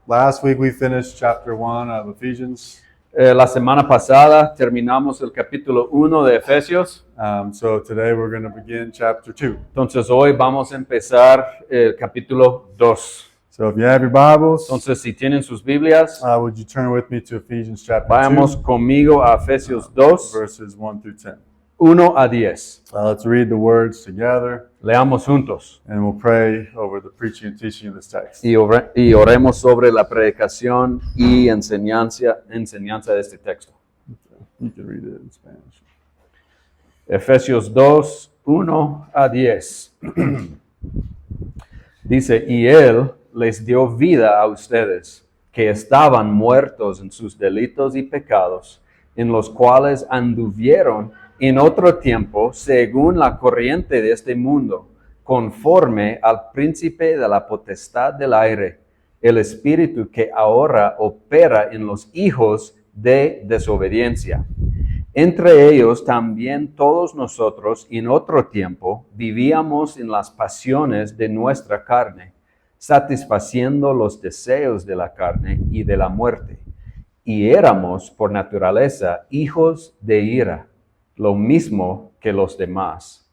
Last week we finished chapter 1 of Ephesians. La semana pasada terminamos el capítulo 1 de Efesios. So today we're going to begin chapter 2. Entonces hoy vamos a empezar el capítulo 2. So if you have your Bibles, Entonces si tienen sus Biblias, would you turn with me to Ephesians chapter vayamos 2, conmigo a Efesios 2, verses 1 through 10. 1 a 10. Let's read the words together, Leamos juntos and we'll pray over the preaching and teaching of this text. y oremos sobre la predicación y enseñanza de este texto. You can read it in Spanish. Efesios 2, 1 a 10. Dice, y Él les dio vida a ustedes, que estaban muertos en sus delitos y pecados, en los cuales anduvieron en otro tiempo según la corriente de este mundo, conforme al príncipe de la potestad del aire, el espíritu que ahora opera en los hijos de desobediencia. Entre ellos también todos nosotros en otro tiempo vivíamos en las pasiones de nuestra carne, satisfaciendo los deseos de la carne y de la muerte. Y éramos por naturaleza hijos de ira, lo mismo que los demás.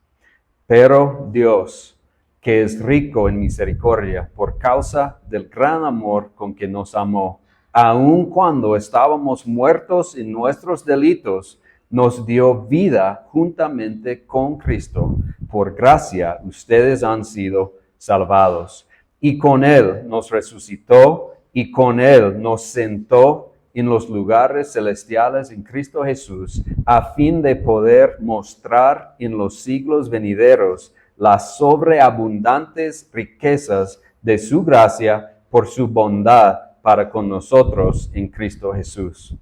Pero Dios, que es rico en misericordia por causa del gran amor con que nos amó, aun cuando estábamos muertos en nuestros delitos, nos dio vida juntamente con Cristo. Por gracia ustedes han sido salvados. Y con Él nos resucitó y con Él nos sentó en los lugares celestiales en Cristo Jesús, a fin de poder mostrar en los siglos venideros las sobreabundantes riquezas de su gracia por su bondad para con nosotros en Cristo Jesús.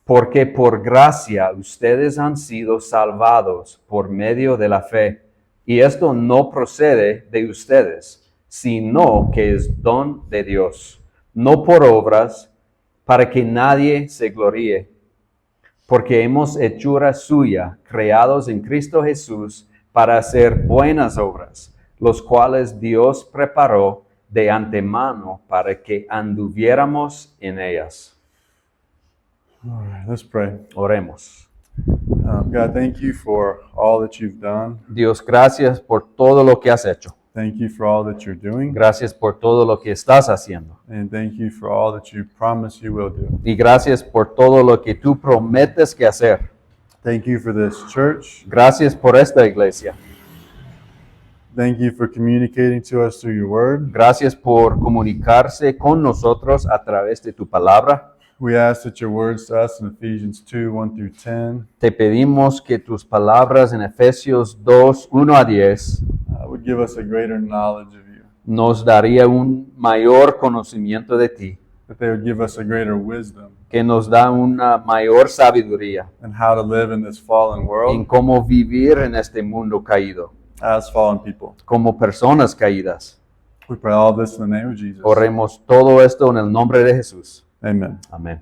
Porque por gracia ustedes han sido salvados por medio de la fe, y esto no procede de ustedes, sino que es don de Dios, no por obras, para que nadie se gloríe. Porque hemos hechura suya, creados en Cristo Jesús, para hacer buenas obras, los cuales Dios preparó de antemano para que anduviéramos en ellas. All right, let's pray. Oremos. God, thank you for all that you've done. Dios, gracias por todo lo que has hecho. Thank you for all that you're doing. Gracias por todo lo que estás haciendo. And thank you for all that you promise you will do. Y gracias por todo lo que tú prometes que hacer. Thank you for this church. Gracias por esta iglesia. Thank you for communicating to us through your word. Gracias por comunicarse con nosotros a través de tu palabra. We ask that your words to us in Ephesians 2, 1 through 10 Te pedimos que tus palabras en Efesios 2, 1 a 10 would give us a greater knowledge of you. nos daría un mayor conocimiento de ti, That they would give us a greater wisdom que nos da una mayor sabiduría in how to live in this fallen en world cómo vivir en este mundo caído, as fallen people. como personas caídas. We pray all this in the name of Jesus. Oremos todo esto en el nombre de Jesús. Amen. Amén.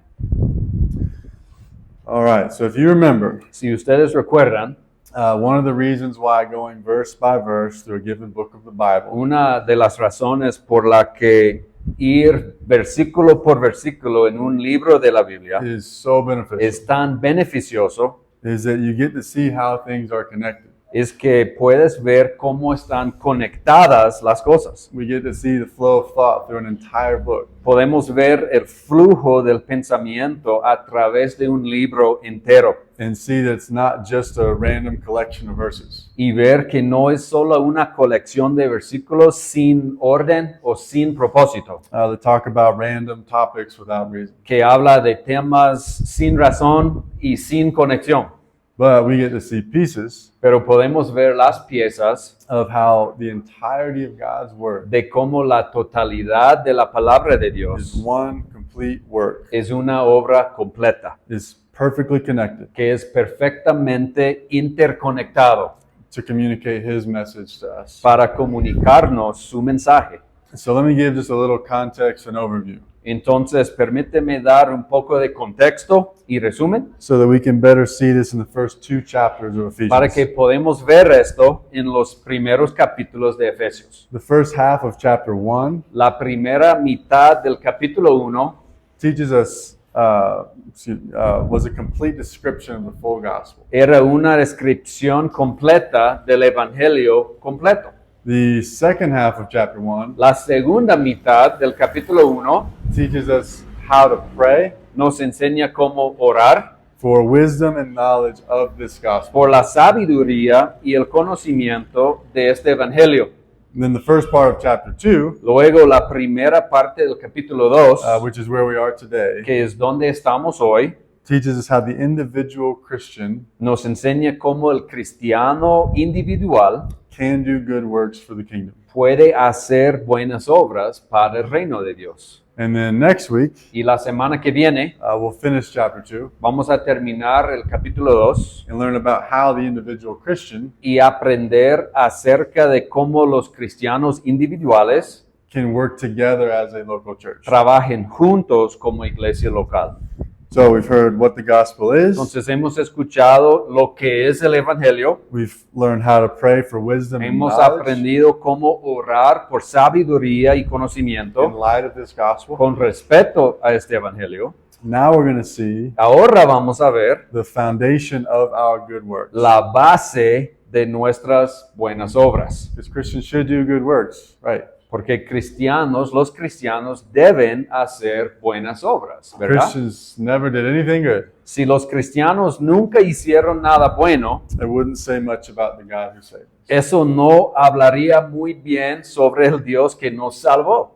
All right, so if you remember, Si ustedes recuerdan, one of the reasons why going verse by verse through a given book of the Bible una de las razones por la que ir versículo por versículo en un libro de la Biblia is so beneficial es tan beneficioso is that you get to see how things are connected. es que puedes ver cómo están conectadas las cosas. We get to see the flow of thought through an entire book. Podemos ver el flujo del pensamiento a través de un libro entero And see that it's not just a random collection of verses. y ver que no es solo una colección de versículos sin orden o sin propósito, That talk about random topics without reason. que habla de temas sin razón y sin conexión. But we get to see pieces Pero podemos ver las piezas of how the entirety of God's Word de cómo la totalidad de la palabra de is Dios one complete work, es una obra completa, is perfectly connected que es perfectamente interconectado to communicate His message to us. para comunicarnos su mensaje. So let me give just a little context and overview. Entonces, permíteme dar un poco de contexto y resumen so that we can better see this in the first 2 chapters of Ephesians. para que podamos ver esto en los primeros capítulos de Efesios. The first half of chapter 1 La primera mitad del capítulo 1 teaches us, was a complete description of the full gospel. era una descripción completa del Evangelio completo. The second half of chapter 1 La segunda mitad del capítulo 1 teaches us how to pray nos enseña cómo orar for wisdom and knowledge of this gospel. por la sabiduría y el conocimiento de este Evangelio. And then the first part of chapter 2, Luego la primera parte del capítulo 2, which is where we are today, que es donde estamos hoy, teaches us how the individual Christian nos enseña cómo el cristiano individual can do good works for the kingdom. puede hacer buenas obras para el reino de Dios. And then next week, Y la semana que viene we'll finish chapter 2 vamos a terminar el capítulo 2 and learn about how the individual Christian y aprender acerca de cómo los cristianos individuales can work together as a local church. trabajen juntos como iglesia local. So we've heard what the gospel is. Entonces hemos escuchado lo que es el Evangelio, We've learned how to pray for wisdom and hemos knowledge aprendido cómo orar por sabiduría y in conocimiento light of this gospel. con respecto a este Evangelio. Now we're going to see Ahora vamos a ver the foundation of our good works. la base de nuestras buenas obras. Because Christians should do good works, right? Porque los cristianos deben hacer buenas obras, ¿verdad? Christians never did anything good. Si los cristianos nunca hicieron nada bueno, It wouldn't say much about the God who saved us. eso no hablaría muy bien sobre el Dios que nos salvó.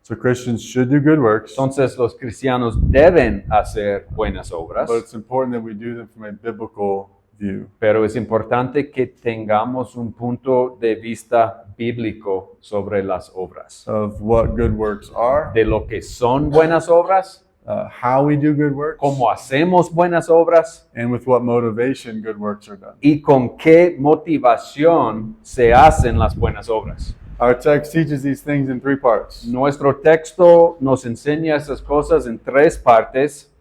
So Christians should do good works, Entonces los cristianos deben hacer buenas obras, but it's important that we do them from a biblical view. pero es importante que tengamos un punto de vista bíblico sobre las obras, Of what good works are, de lo que son buenas obras, how we do good works, cómo hacemos buenas obras and with what motivation good works are done. y con qué motivación se hacen las buenas obras. Our text teaches these things in 3 parts. Nuestro texto nos enseña esas cosas en 3 partes.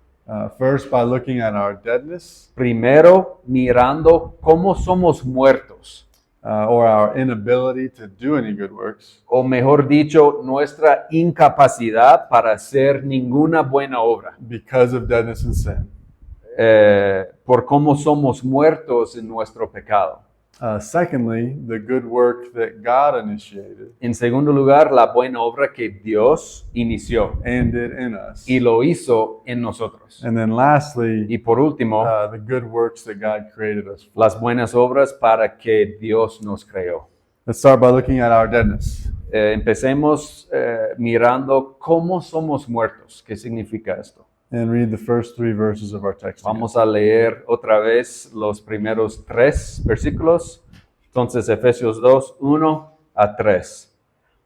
First, by looking at our deadness, Primero, mirando cómo somos muertos, or our inability to do any good works. o mejor dicho, nuestra incapacidad para hacer ninguna buena obra, Because of deadness and sin. por cómo somos muertos en nuestro pecado. Secondly, the good work that God initiated En segundo lugar, la buena obra que Dios inició and did in us. y lo hizo en nosotros. And then lastly, Y por último, the good works that God created us for. las buenas obras para que Dios nos creó. Let's start by looking at our deadness. Empecemos mirando cómo somos muertos. ¿Qué significa esto? And read the first 3 verses of our text. Vamos a leer otra vez los primeros 3 versículos. Entonces, Efesios 2, 1 a 3.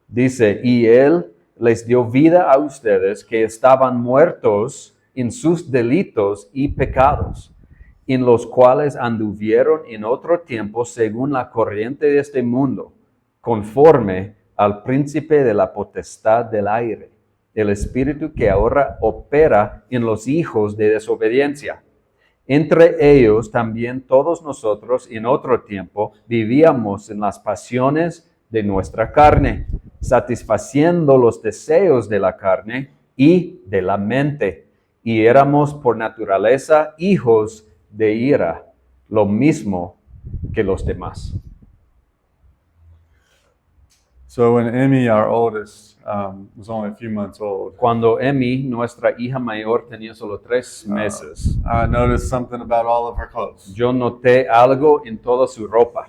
Dice, y Él les dio vida a ustedes que estaban muertos en sus delitos y pecados, en los cuales anduvieron en otro tiempo según la corriente de este mundo, conforme al príncipe de la potestad del aire, el espíritu que ahora opera en los hijos de desobediencia. Entre ellos también todos nosotros en otro tiempo vivíamos en las pasiones de nuestra carne, satisfaciendo los deseos de la carne y de la mente, y éramos por naturaleza hijos de ira, lo mismo que los demás. So when Emmy, our oldest, was only a few months old, Cuando Emmy, nuestra hija mayor, tenía solo 3 meses, I noticed something about all of her clothes. yo noté algo en toda su ropa.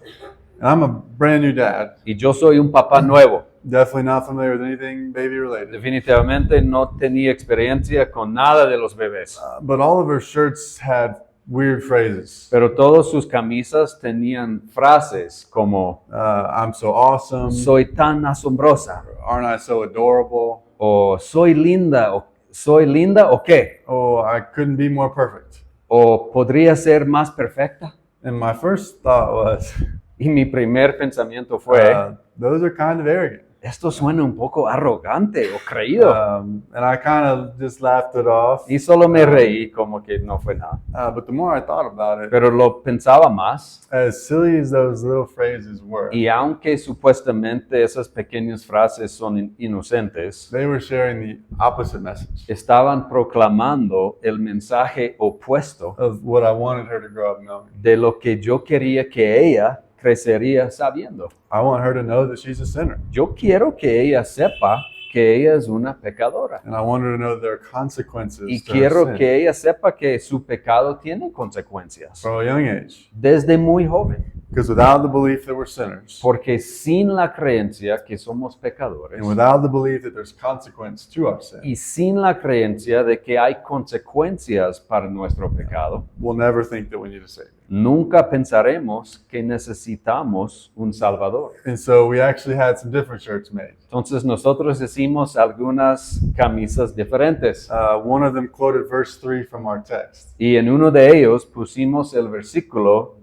And I'm a brand new dad, Y yo soy un papá nuevo. definitely not familiar with anything baby related. Definitivamente no tenía experiencia con nada de los bebés. But all of her shirts had weird phrases. Pero todas sus camisas tenían frases como, I'm so awesome, soy tan asombrosa, aren't I so adorable, o soy linda o qué, oh, I couldn't be more perfect. o podría ser más perfecta. And my first thought was, Y mi primer pensamiento fue, those are kind of arrogant. esto suena un poco arrogante o creído. And I kind of just laughed it off. Y solo me reí como que no fue nada. But the more I thought about it, Pero lo pensaba más. as silly as those little phrases were, Y aunque supuestamente esas pequeñas frases son inocentes, they were sharing the opposite message estaban proclamando el mensaje opuesto of what I wanted her to grow up knowing. de lo que yo quería que ella crecería sabiendo. I want her to know that she's a sinner. Yo quiero que ella sepa que ella es una pecadora. And I want her to know there are consequences Y to her quiero sin que ella sepa que su pecado tiene consecuencias from a young age. desde muy joven. Because without the belief that we're sinners, Porque sin la creencia que somos pecadores and without the belief that there's consequence to our sin, y sin la creencia de que hay consecuencias para nuestro pecado, we'll never think that we need a Savior. nunca pensaremos que necesitamos un Salvador. And so we actually had some different shirts made. Entonces nosotros hicimos algunas camisas diferentes One of them quoted verse 3 from our text. y en uno de ellos pusimos el versículo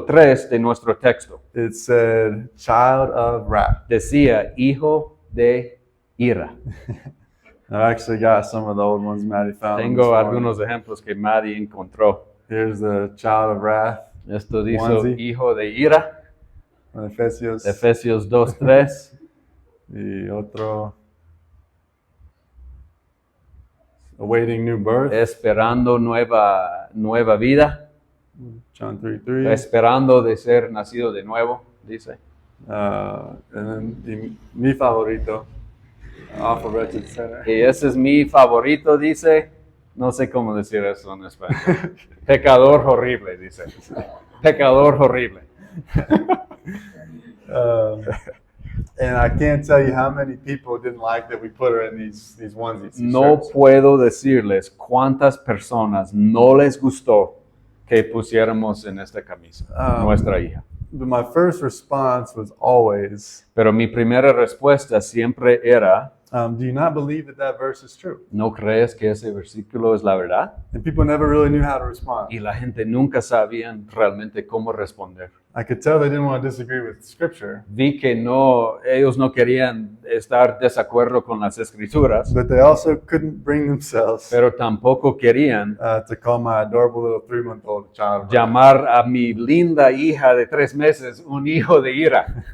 3 de nuestro texto. It said, "Child of wrath." Decía, hijo de ira. I've actually got some of the old ones Maddie found. this Tengo morning. algunos ejemplos que Maddie encontró. Here's the child of wrath, Esto dice Onesie. hijo de ira, from Efesios. Efesios 2:3. Y otro, awaiting new birth, Esperando nueva vida, John 3:3. esperando de ser nacido de nuevo, dice. And then mi favorito, awful wretched sinner. Y ese es mi favorito, dice. No sé cómo decir eso en español. Pecador horrible, dice. Pecador horrible. And I can't tell you how many people didn't like that we put her in these onesies. these No shirts. puedo decirles cuántas personas no les gustó que pusiéramos en esta camisa, nuestra hija. But my first response was always, Pero mi primera respuesta siempre era, do you not believe that that verse is true? ¿no crees que ese versículo es la verdad? And people never really knew how to respond. Y la gente nunca sabía realmente cómo responder. I could tell they didn't want to disagree with Scripture, Vi que ellos no querían estar desacuerdo con las escrituras, but they also couldn't bring themselves pero tampoco querían to call my adorable little 3-month-old a child of wrath. llamar a mi linda hija de 3 meses un hijo de ira.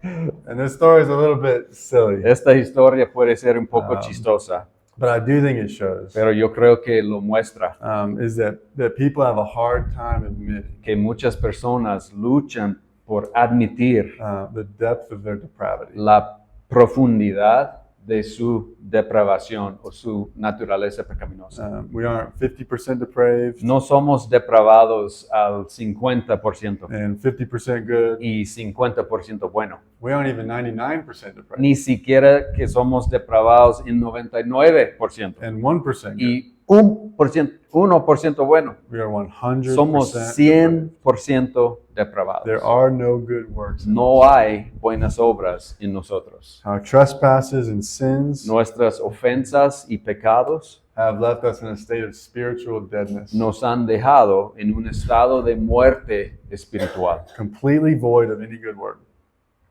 And this story is a little bit silly, Esta historia puede ser un poco chistosa, but I do think it shows pero yo creo que lo muestra is that people have a hard time admitting que muchas personas luchan por admitir the depth of their depravity. la profundidad de su depravación o su naturaleza pecaminosa. We aren't 50% depraved No somos depravados al 50% and 50% good. y 50% bueno. We aren't even 99% depraved Ni siquiera que somos depravados en 99% and 1% good. y 1% bueno. We are 100% Somos depraved. 100% depravados. There are no good works. in No hay buenas obras en nosotros. Our trespasses and sins Nuestras ofensas y pecados have left us in a state of spiritual deadness, nos han dejado en un estado de muerte espiritual, completely void of any good work.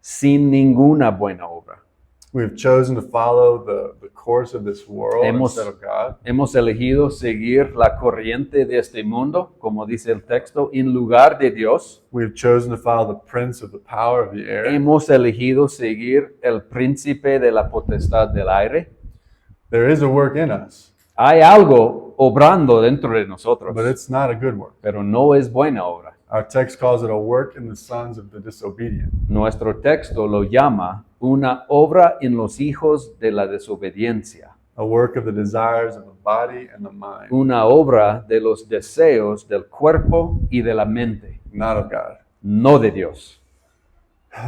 sin ninguna buena obra. We have chosen to follow the course of this world Hemos- instead of God. Hemos elegido seguir la corriente de este mundo, como dice el texto, en lugar de Dios. We have chosen to follow the prince of the power of the air. Hemos elegido seguir el príncipe de la potestad del aire. There is a work in us, Hay algo obrando dentro de nosotros, but it's not a good work. pero no es buena obra. Our text calls it a work in the sons of the disobedient. Nuestro texto lo llama una obra en los hijos de la desobediencia, A work of the desires of the body and the mind, una obra de los deseos del cuerpo y de la mente, not of God. no de Dios.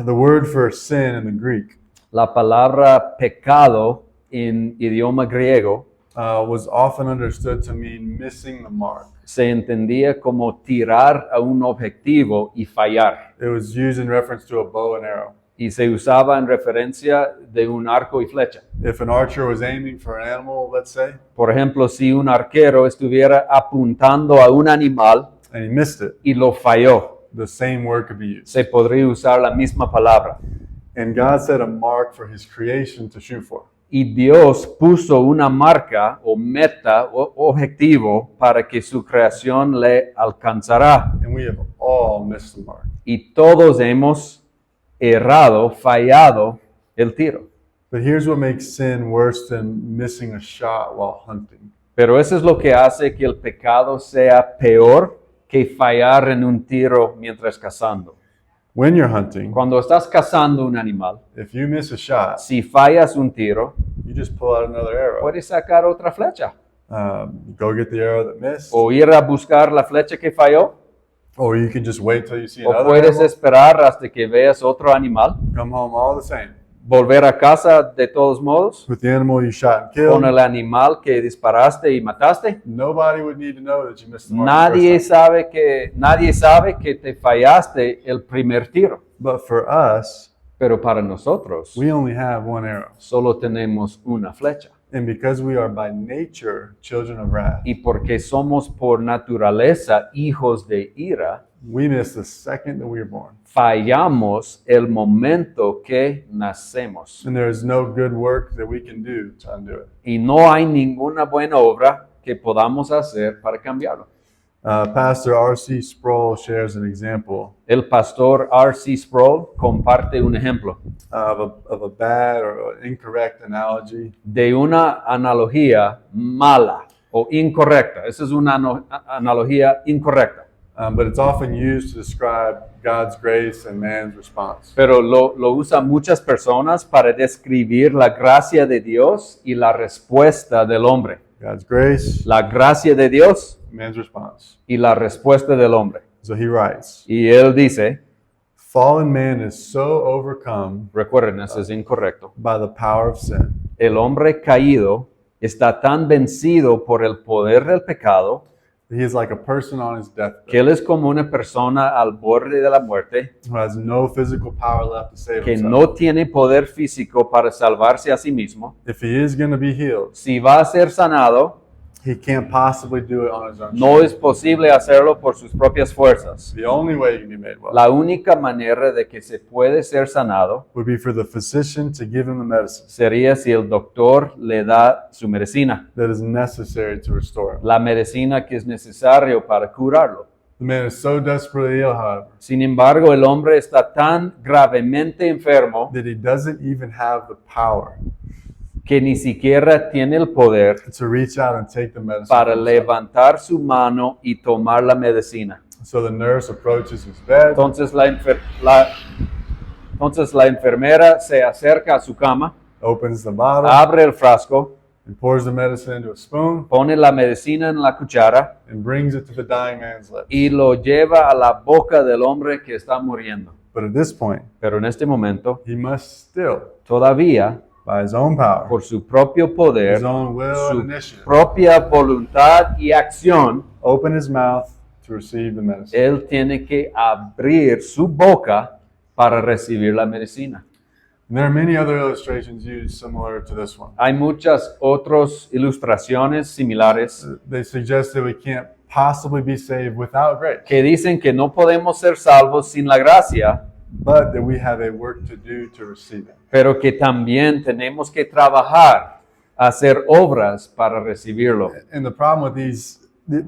The word for sin in the Greek La palabra pecado en idioma griego was often understood to mean missing the mark. se entendía como tirar a un objetivo y fallar, It was used in reference to a bow and arrow. y se usaba en referencia de un arco y flecha. If an archer was aiming for an animal, let's say, Por ejemplo, si un arquero estuviera apuntando a un animal and he missed it, y lo falló, the same word could be used. Se podría usar la misma palabra. And God set a mark for his creation to shoot for. Y Dios puso una marca o meta o objetivo para que su creación le alcanzará. And we have all missed the mark. Y todos hemos errado, fallado el tiro. But here's what makes sin worse than missing a shot while hunting. Pero eso es lo que hace que el pecado sea peor que fallar en un tiro mientras cazando. When you're hunting, Cuando estás cazando un animal, if you miss a shot, si fallas un tiro, you just pull out another arrow. puedes sacar otra flecha. Go get the arrow that missed, O ir a buscar la flecha que falló. or you can just wait till you see O another puedes animal, esperar hasta que veas otro animal. come home all the same. Volver a casa de todos modos. With the animal you shot and killed, Con el animal que disparaste y mataste. nobody would need to know that you missed the mark the Nadie first time. nadie sabe que te fallaste el primer tiro. But for us, Pero para nosotros, we only have one arrow. solo tenemos una flecha. And because we are by nature children of wrath, Y porque somos por naturaleza hijos de ira, we miss the second that we are born. fallamos el momento que nacemos. And there is no good work that we can do to undo it. Y no hay ninguna buena obra que podamos hacer para cambiarlo. Pastor R.C. Sproul shares an example El pastor R.C. Sproul comparte un ejemplo of a bad or incorrect analogy de una analogía mala o incorrecta. Esa es una analogía incorrecta. but it's often used to describe God's grace and man's response. Pero lo usan muchas personas para describir la gracia de Dios y la respuesta del hombre. God's grace, La gracia de Dios man's response. y la respuesta del hombre. So he writes, Y él dice, fallen man is so overcome recuerden, eso es incorrecto. by the power of sin El hombre caído está tan vencido por el poder del pecado that he is like a person on his deathbed que él es como una persona al borde de la muerte who has no physical power left to save que himself. no tiene poder físico para salvarse a sí mismo. If he is going to be healed, Si va a ser sanado, he can't possibly do it on his own. no es posible hacerlo por sus propias fuerzas. The only way you can be made well La única manera de que se puede ser sanado would be for the physician to give him the medicine sería si el doctor le da su medicina, that is necessary to restore him. la medicina que es necesario para curarlo. The man is so desperately ill, however, Sin embargo, el hombre está tan gravemente enfermo that he doesn't even have the power que ni siquiera tiene el poder to reach out and take the medicine. para for himself. levantar su mano y tomar la medicina. So the nurse approaches his bed, Entonces la enfermera se acerca a su cama, opens the bottle, abre el frasco, and pours the medicine into a spoon pone la medicina en la cuchara and brings it to the dying man's lips. y lo lleva a la boca del hombre que está muriendo. But at this point, Pero en este momento, he must still, todavía, by his own power, por su propio poder, his own will su and initiative, propia voluntad y acción, open his mouth to receive the medicine. él tiene que abrir su boca para recibir la medicina. And there are many other illustrations used similar to this one. Hay muchas otras ilustraciones similares They suggest that we can't possibly be saved without grace, que dicen que no podemos ser salvos sin la gracia, but that we have a work to do to receive it. pero que también tenemos que trabajar, hacer obras para recibirlo. And the problem with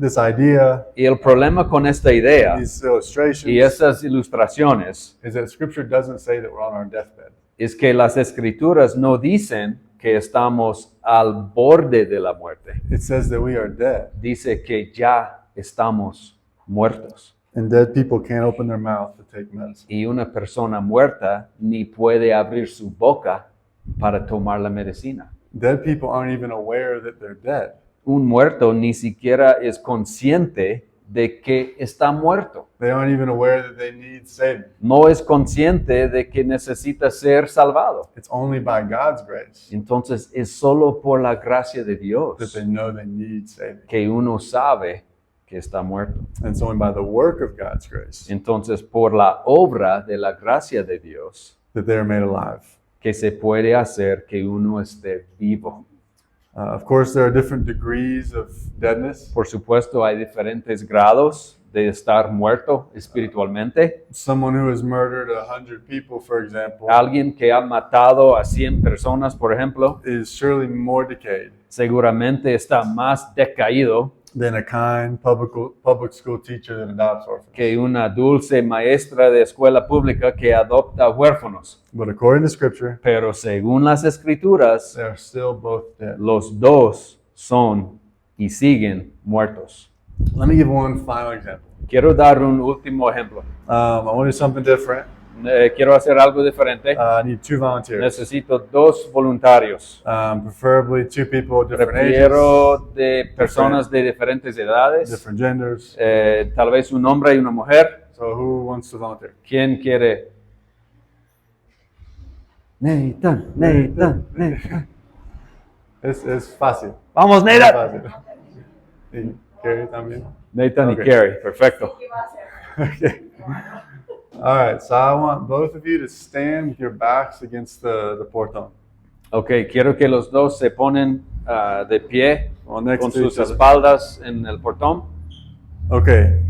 this idea, Y el problema con esta idea these illustrations, y esas ilustraciones is that Scripture doesn't say that we're on our deathbed. es que las escrituras no dicen que estamos al borde de la muerte. It says that we are dead, Dice que ya estamos muertos. and dead people can't open their mouth to take medicine. Y una persona muerta ni puede abrir su boca para tomar la medicina. Dead people aren't even aware that they're dead. Un muerto ni siquiera es consciente de que está muerto. They aren't even aware that they need saving. No es consciente de que necesita ser salvado. It's only by God's grace Entonces es solo por la gracia de that Dios they know they need saving. que uno sabe que está muerto. And it's only by the work of God's grace Entonces por la obra de la gracia de Dios that they are made alive. que se puede hacer que uno esté vivo. Of course, there are different degrees of deadness. Por supuesto, hay diferentes grados de estar muerto espiritualmente. Someone who has murdered 100 people, for example, Alguien que ha matado a 100 personas, por ejemplo, is surely more decayed seguramente está más decaído than a kind public school teacher that adopts orphans. que una dulce maestra de escuela pública que adopta huérfanos. But according to Scripture, Pero según las escrituras, they are still both dead. los dos son y siguen muertos. Let me give one final example. Quiero dar un último ejemplo. I want to do something different. Quiero hacer algo diferente. I need 2 volunteers. Necesito 2 voluntarios. Preferably 2 people of different ages, Prefiero de personas de diferentes edades. different genders. Tal vez un hombre y una mujer. So who wants to volunteer? ¿Quién quiere? Nathan. Es fácil. Vamos, Es Nathan. fácil. Y Carrie también. Nathan Okay. y Carrie, perfecto. Okay. All right. So I want both of you to stand with your backs against the portón. Ok, quiero que los dos se ponen de pie Well, next con to sus each other. espaldas en el portón. Okay.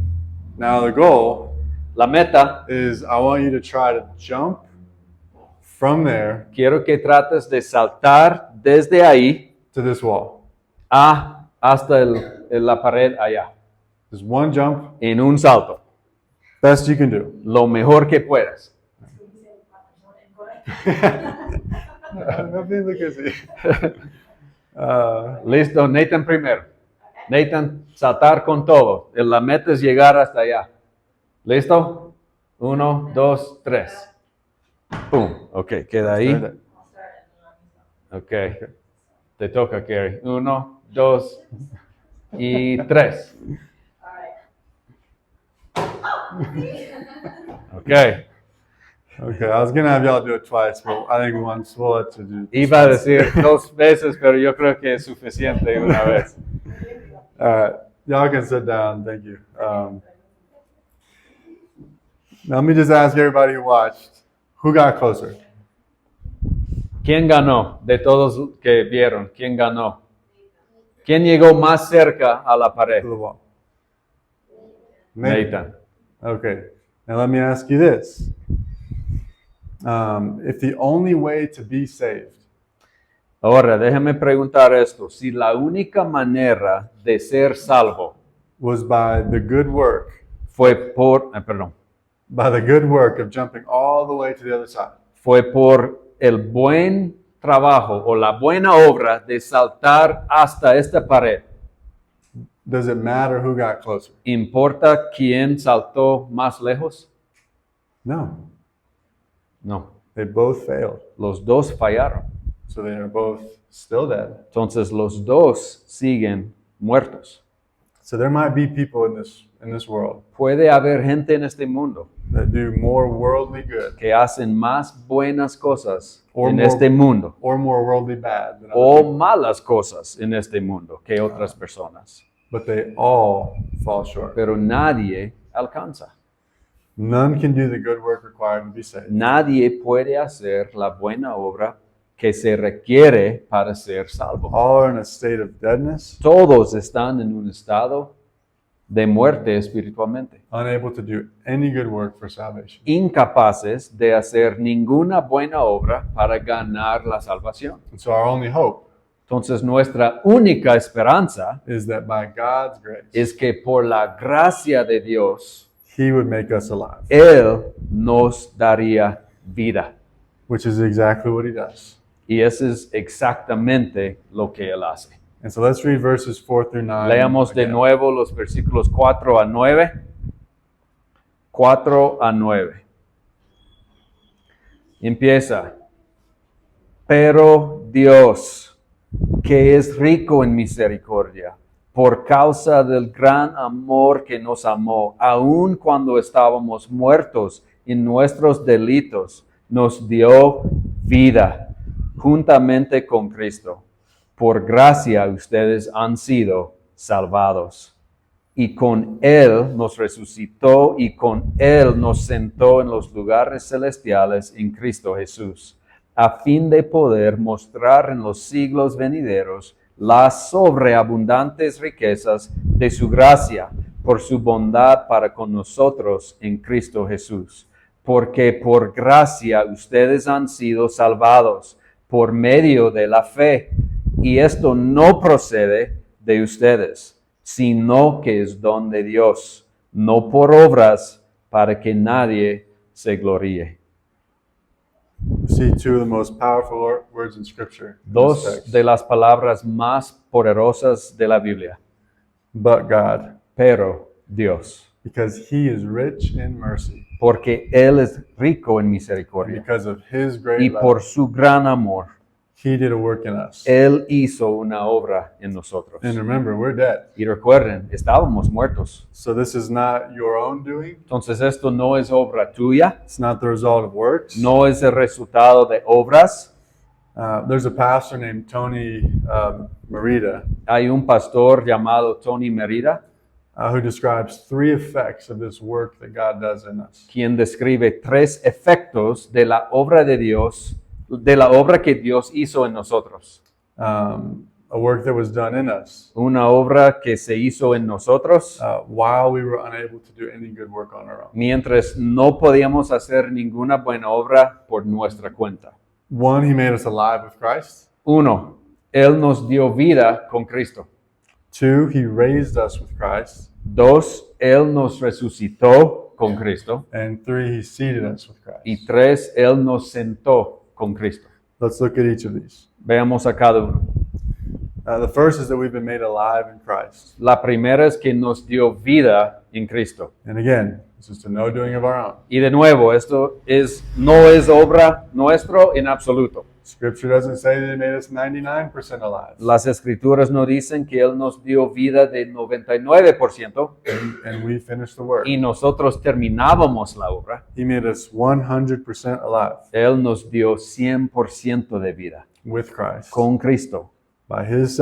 Now the goal La meta, is I want you to try to jump from there quiero que trates de saltar desde ahí to this wall. hasta la pared allá, Just one jump, en un salto, best you can do. lo mejor que puedas. No pienso que sí. Listo, Nathan primero. Nathan, saltar con todo. La meta es llegar hasta allá. ¿Listo? 1, 2, 3. ¡Pum! Ok, queda ahí. Ok. Te toca, Carrie. 1, 2 y 3. Ok. Okay, I was gonna have y'all do it twice, but I think once we'll let you do. Iba a decir 2 veces, pero yo creo que es suficiente una vez. All right, y'all can sit down. Thank you. Now let me just ask everybody who watched, who got closer? ¿Quién ganó de todos que vieron? ¿Quién ganó? ¿ Quién llegó más cerca a la pared? To the wall. Nathan. Okay. Now let me ask you this: if the only way to be saved Ahora, déjame preguntar esto. Si la única manera de ser salvo was by the good work, fue por of jumping all the way to the other side, fue por el buen trabajo o la buena obra de saltar hasta esta pared, does it matter who got closer? ¿importa quién saltó más lejos? No. No, They both failed. los dos fallaron. So they are both still dead. Entonces los dos siguen muertos. So there might be people in this world Puede haber gente en este mundo that do more worldly good que hacen más buenas cosas Or en more- este mundo or more worldly bad than other o people, malas cosas en este mundo que otras personas. but they all fall short. Pero nadie alcanza. None can do the good work required to be saved. Nadie puede hacer la buena obra que se requiere para ser salvo. All are in a state of deadness, Todos están en un estado de muerte espiritualmente, unable to do any good work for salvation. incapaces de hacer ninguna buena obra para ganar la salvación. And so our only hope Entonces nuestra única esperanza is that by God's grace, es que por la gracia de Dios, He would make us alive, Él nos daría vida. which is exactly what He does. Y eso es exactamente lo que Él hace. And so let's read verses 4 through 9. Leamos de again. nuevo los versículos 4 a 9. 4 a 9. Empieza. Pero Dios, que es rico en misericordia, por causa del gran amor que nos amó, aun cuando estábamos muertos en nuestros delitos, nos dio vida juntamente con Cristo. Por gracia ustedes han sido salvados. Y con Él nos resucitó y con Él nos sentó en los lugares celestiales en Cristo Jesús, a fin de poder mostrar en los siglos venideros las sobreabundantes riquezas de su gracia por su bondad para con nosotros en Cristo Jesús. Porque por gracia ustedes han sido salvados por medio de la fe, y esto no procede de ustedes, sino que es don de Dios, no por obras, para que nadie se gloríe. We see two of the most powerful words in Scripture. in this Dos text. de las palabras más poderosas de la Biblia, But God, pero Dios, because He is rich in mercy, porque Él es rico en and misericordia, because of His great y love, por su gran amor, He did a work in us. Él hizo una obra en nosotros. And remember, we're dead. Y recuerden, estábamos muertos. So this is not your own doing. Entonces esto no es obra tuya, It's not the result of works. no es el resultado de obras. There's a pastor named Tony Merida Hay un pastor llamado Tony Merida, who describes three effects of this work that God does in us. quien describe 3 efectos de la obra de Dios, de la obra que Dios hizo en nosotros. A work that was done in us Una obra que se hizo en nosotros while we were unable to do any good work on our own. mientras no podíamos hacer ninguna buena obra por nuestra cuenta. One, He made us alive with Christ. 1. Él nos dio vida con Cristo. 2, He raised us with Christ. 2. Él nos resucitó con Cristo. And 3, He seated us with Christ. Y 3. Él nos sentó con Cristo. Let's look at each of these. Veamos a cada uno. The first is that we've been made alive in Christ. La primera es que nos dio vida en Cristo. And again, it's just a no doing of our own. Y de nuevo, esto no es obra nuestro en absoluto. Scripture doesn't say that He made us 99% alive. Las escrituras no dicen que Él nos dio vida de 99% And we finished the work. y nosotros terminábamos la obra. He made us 100% alive Él nos dio 100% de vida with Christ. con Cristo By His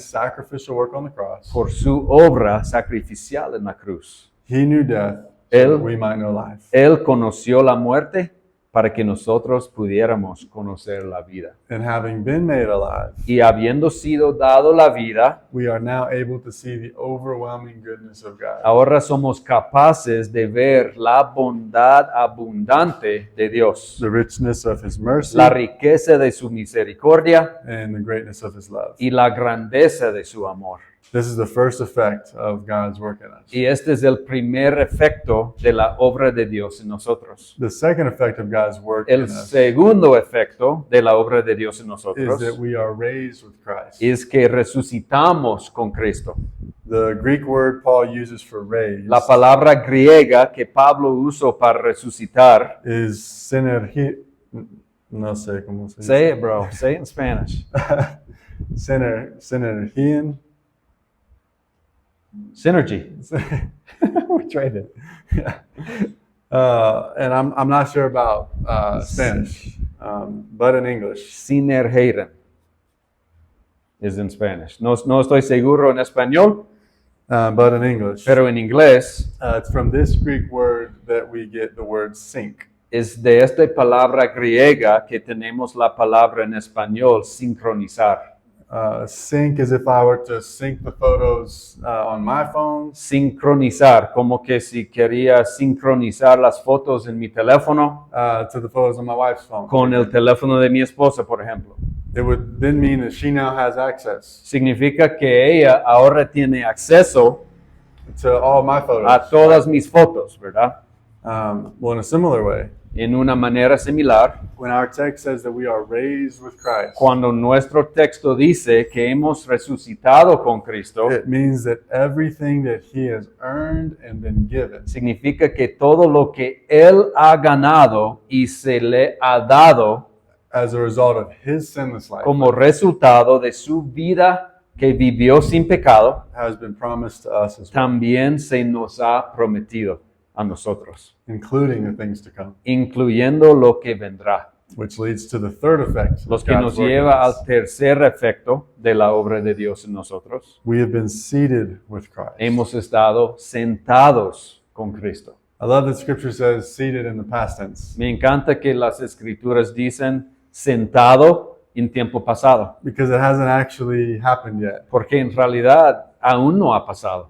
sacrificial work on the cross. por su obra sacrificial en la cruz. He knew death so Él- that we might know life. Él conoció la muerte para que nosotros pudiéramos conocer la vida. And having been made alive, Y habiendo sido dado la vida, we are now able to see the overwhelming goodness of God. ahora somos capaces de ver la bondad abundante de Dios, The richness of His mercy la riqueza de su misericordia and the greatness of His love. y la grandeza de su amor. This is the first effect of God's work in us. Y este es el primer efecto de la obra de Dios en nosotros. The second effect of God's work in El us segundo efecto de la obra de Dios en is nosotros that we are raised with Christ. es que resucitamos con Cristo. The Greek word Paul uses for raise La palabra griega que Pablo usó para resucitar, is no sé cómo se dice. say it, bro, say it in Spanish. Synergian. Synergy. We tried it. Yeah. And I'm not sure about Spanish, but in English. Sinergieren is in Spanish. No estoy seguro en español, But in English, pero en inglés it's from this Greek word that we get the word sync. es de esta palabra griega que tenemos la palabra en español, sincronizar. Sync is if I were to sync the photos on my phone Sincronizar, como que si quería sincronizar las fotos en mi teléfono to the photos on my wife's phone. con el teléfono de mi esposa, por ejemplo. It would then mean that she now has access Significa que ella ahora tiene acceso to all my photos. a todas mis fotos, ¿verdad? Well, in a similar way, En una manera similar, when our text says that we are raised with Christ, cuando nuestro texto dice que hemos resucitado con Cristo, it means that everything that He has earned and been given significa que todo lo que Él ha ganado y se le ha dado as a result of His sinless life como resultado de su vida que vivió sin pecado, has been promised to us as well, también se nos ha prometido a nosotros, including the things to come, incluyendo lo que vendrá. which leads to the third effect. Los of que God's nos work in lleva us. al tercer efecto de la obra de Dios en nosotros. We have been seated with Christ. Hemos estado sentados con Cristo. I love that Scripture says seated in the past tense. Me encanta que las escrituras dicen sentado en tiempo pasado, because it hasn't actually happened yet. porque en realidad aún no ha pasado.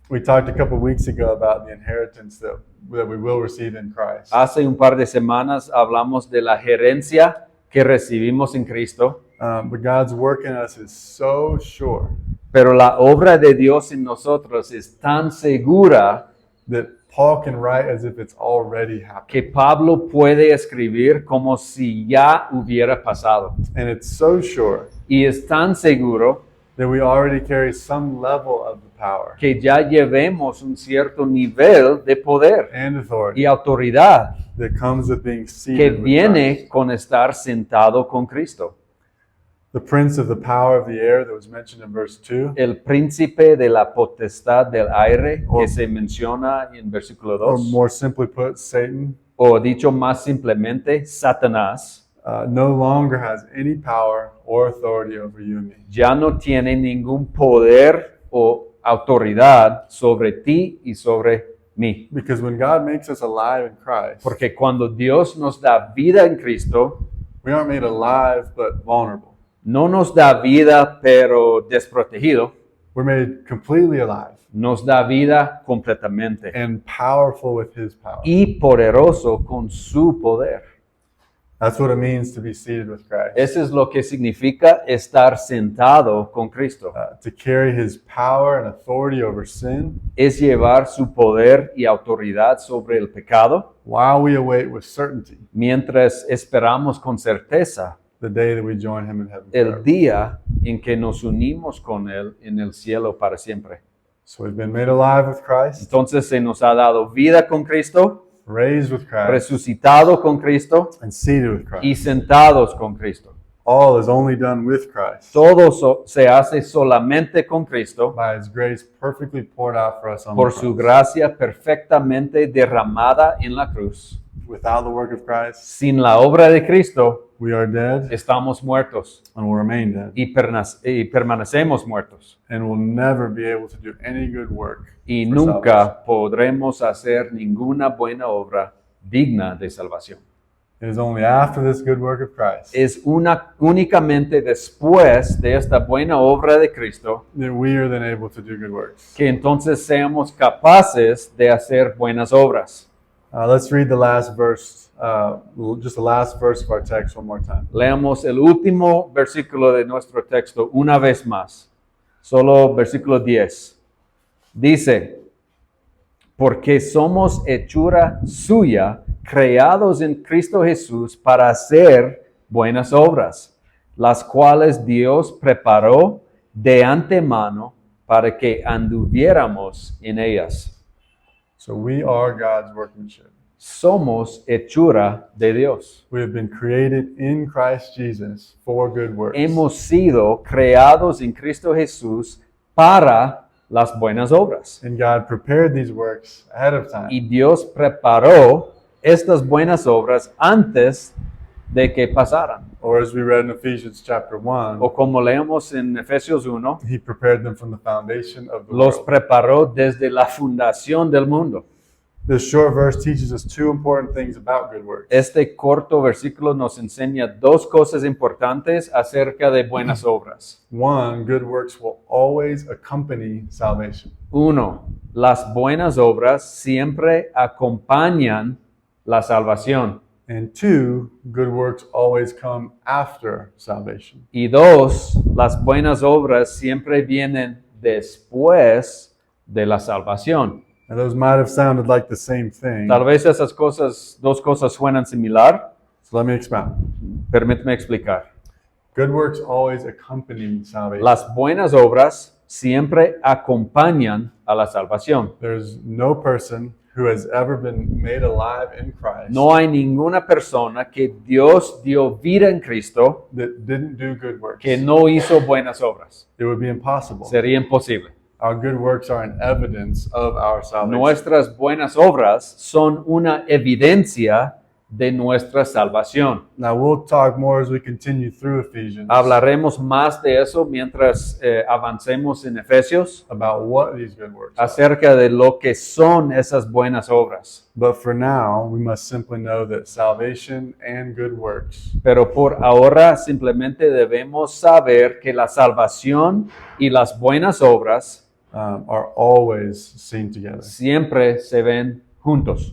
We talked a couple weeks ago about the inheritance that we will receive in Christ. Hace un par de semanas hablamos de la gerencia que recibimos en Cristo, But God's work in us is so sure pero la obra de Dios en nosotros es tan segura that Paul can write as if it's already happened. que Pablo puede escribir como si ya hubiera pasado. And it's so sure Y es tan seguro that we already carry some level of the power que ya llevemos un cierto nivel de poder and authority y autoridad that comes with being que seated with viene Christ. con estar sentado con Cristo. The prince of the power of the air that was mentioned in verse 2, El príncipe de la potestad del aire O- que se menciona en versículo or 2, more simply put, Satan, o dicho más simplemente, Satanás, no longer has any power or authority over you and me. ya no tiene ningún poder o autoridad sobre ti y sobre mí. Because when God makes us alive in Christ, Porque cuando Dios nos da vida en Cristo, we aren't made alive but vulnerable. no nos da vida pero desprotegido, We're made completely alive nos da vida completamente and powerful with His power. y poderoso con su poder. That's what it means to be seated with Christ. Eso es lo que significa estar sentado con Cristo. To carry His power and authority over sin Es llevar su poder y autoridad sobre el pecado while we await with certainty mientras esperamos con certeza the day that we join Him in heaven el forever. día en que nos unimos con Él en el cielo para siempre. So we've been made alive with Christ, Entonces se nos ha dado vida con Cristo, raised with Christ, resucitado con Cristo and seated with y Christ. sentados con Cristo. All is only done with Christ Todo se hace solamente con Cristo by His grace perfectly poured out for us on por the su cross. gracia perfectamente derramada en la cruz. Without the work of Christ, Sin la obra de Cristo, we are dead estamos muertos and will remain dead y permanecemos muertos. and will never be able to do any good work. Y for nunca salvation. podremos hacer ninguna buena obra digna de salvación. It is only after this good work of Christ Es únicamente después de esta buena obra de Cristo that we are then able to do good works. que entonces seamos capaces de hacer buenas obras. Let's read the last verse, just the last verse of our text one more time. Leamos el último versículo de nuestro texto una vez más. Solo versículo 10. Dice, porque somos hechura suya, creados en Cristo Jesús para hacer buenas obras, las cuales Dios preparó de antemano para que anduviéramos en ellas. So we are God's workmanship. Somos hechura de Dios. We have been created in Christ Jesus for good works. Hemos sido creados en Cristo Jesús para las buenas obras. And God prepared these works ahead of time. Y Dios preparó estas buenas obras antes de que pasaran. Or as we read in Ephesians chapter 1, O como leemos en Efesios 1, He prepared them from the foundation of the los world. preparó desde la fundación del mundo. This short verse teaches us two important things about good works. Este corto versículo nos enseña dos cosas importantes acerca de buenas obras. One, good works will always accompany salvation. Uno, las buenas obras siempre acompañan la salvación. And two, good works always come after salvation. Y dos, las buenas obras siempre vienen después de la salvación. Now, those might have sounded like the same thing. Tal vez esas dos cosas suenan similar. So let me expound. Permíteme explicar. Good works always accompany salvation. Las buenas obras siempre acompañan a la salvación. There's no person who has ever been made alive in Christ No hay ninguna persona que Dios dio vida en Cristo that didn't do good works. que no hizo buenas obras. It would be impossible. Sería imposible. Our good works are an evidence of our salvation. Nuestras buenas obras son una evidencia de nuestra salvación. Now, we'll talk more as we continue through Ephesians Hablaremos más de eso mientras avancemos en Efesios, about what these good works are. acerca de lo que son esas buenas obras. But for now, we must simply know that salvation and good works Pero por ahora simplemente debemos saber que la salvación y las buenas obras are always seen together. siempre se ven juntos.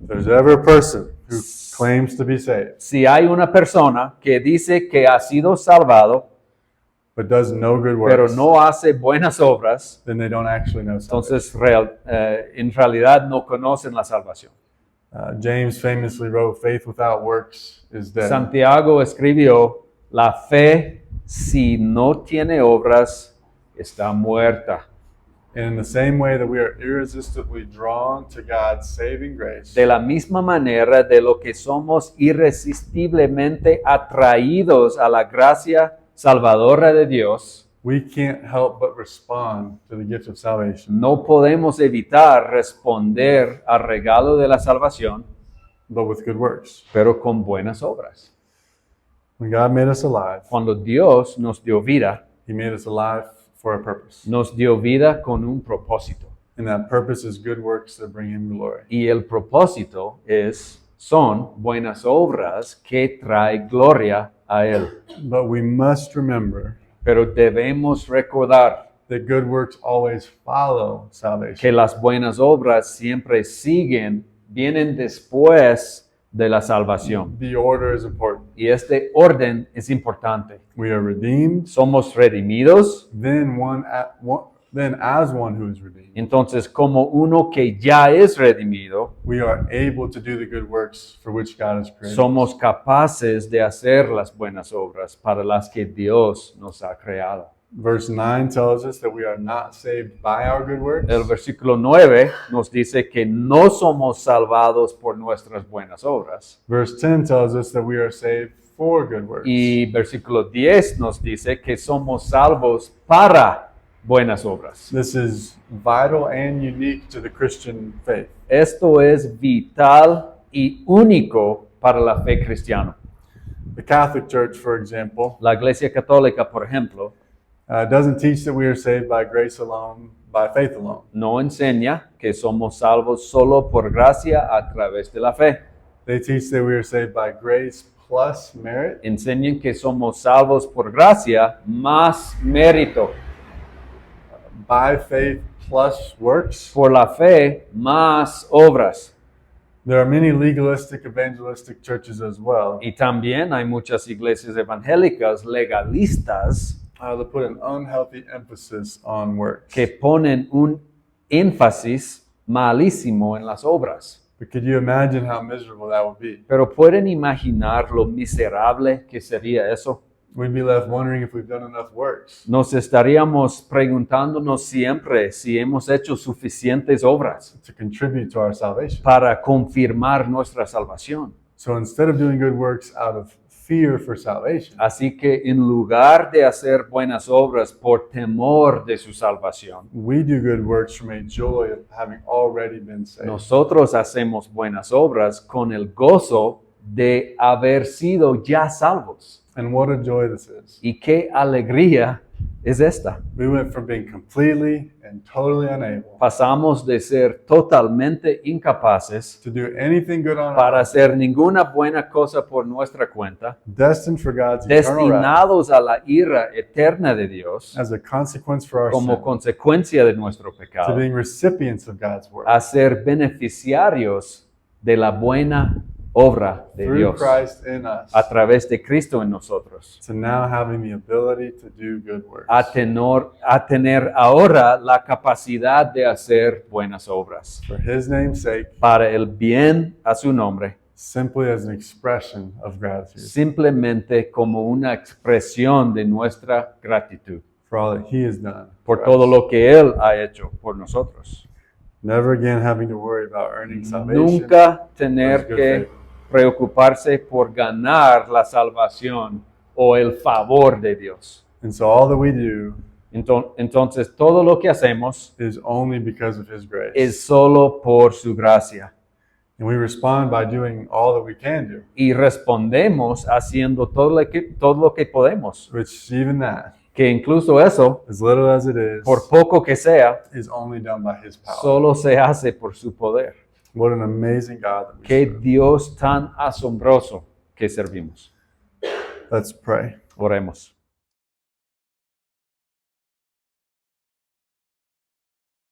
If there's ever a person who claims to be saved Si hay una persona que dice que ha sido salvado, but does no good pero works, no hace buenas obras, then they don't actually know salvation. entonces en realidad no conocen la salvación. James famously wrote, "Faith without works is dead." Santiago escribió, la fe si no tiene obras está muerta. And in the same way that we are irresistibly drawn to God's saving grace, De la misma manera de lo que somos irresistiblemente atraídos a la gracia salvadora de Dios, we can't help but respond to the gift of salvation, no podemos evitar responder al regalo de la salvación, but with good works. pero con buenas obras. When God made us alive, Cuando Dios nos dio vida, He made us alive for a purpose. nos dio vida con un propósito. And that purpose is good works that bring Him glory. Y el propósito son buenas obras que trae gloria a Él. But we must remember Pero debemos recordar that good works always follow salvation. que las buenas obras siempre vienen después de la salvación. The order is important. Y este orden es importante. We are redeemed, Somos redimidos, then as one who is redeemed, entonces como uno que ya es redimido, we are able to do the good works for which God has created. somos capaces de hacer las buenas obras para las que Dios nos ha creado. Verse 9 tells us that we are not saved by our good works, El versículo 9 nos dice que no somos salvados por nuestras buenas obras. verse 10 tells us that we are saved for good works. Y versículo 10 nos dice que somos salvos para buenas obras. This is vital and unique to the Christian faith. Esto es vital y único para la fe cristiana. The Catholic Church, for example, La Iglesia Católica, por ejemplo, doesn't teach that we are saved by grace alone, by faith alone. no enseña que somos salvos solo por gracia a través de la fe. They teach that we are saved by grace plus merit, Enseñan que somos salvos por gracia más mérito, by faith plus works. por la fe más obras. There are many legalistic, evangelistic churches as well Y también hay muchas iglesias evangélicas legalistas that put an unhealthy emphasis on works. que ponen un énfasis malísimo en las obras. But could you imagine how miserable that would be? Pero ¿pueden imaginar lo miserable que sería eso? We'd be left wondering if we've done enough works. Nos estaríamos preguntándonos siempre si hemos hecho suficientes obras To contribute to our salvation. para confirmar nuestra salvación. So instead of doing good works out of fear for salvation, Así que en lugar de hacer buenas obras por temor de su salvación, we do good works from a joy of having already been saved. nosotros hacemos buenas obras con el gozo de haber sido ya salvos. And what a joy this is. Y qué alegría es esta. We went from being completely and totally unable Pasamos de ser totalmente incapaces to do anything good on our para own, hacer ninguna buena cosa por nuestra cuenta, destined for God's eternal wrath destinados a la ira eterna de Dios as a consequence for our como sin, consecuencia de nuestro to pecado, being recipients of God's word. a ser beneficiarios de la buena obra de Through Dios Christ in us, a través de Cristo en nosotros, to now having the ability to do good works. a tener ahora la capacidad de hacer buenas obras For His name's sake, para el bien a su nombre, simply as an expression of gratitude simplemente como una expresión de nuestra gratitud for all that He has done. por for todo us. lo que Él ha hecho por nosotros. Never again having to worry about earning salvation. Nunca or tener good que faith. preocuparse por ganar la salvación o el favor de Dios. And so all that we do Entonces, todo lo que hacemos is only because of His grace. es solo por su gracia. And we respond by doing all that we can do, y respondemos haciendo todo lo que podemos. which even that, Que incluso eso, as little as it is, por poco que sea, is only done by His power. solo se hace por su poder. What an amazing God that we Qué serve. Dios tan asombroso que servimos. Let's pray. Oremos.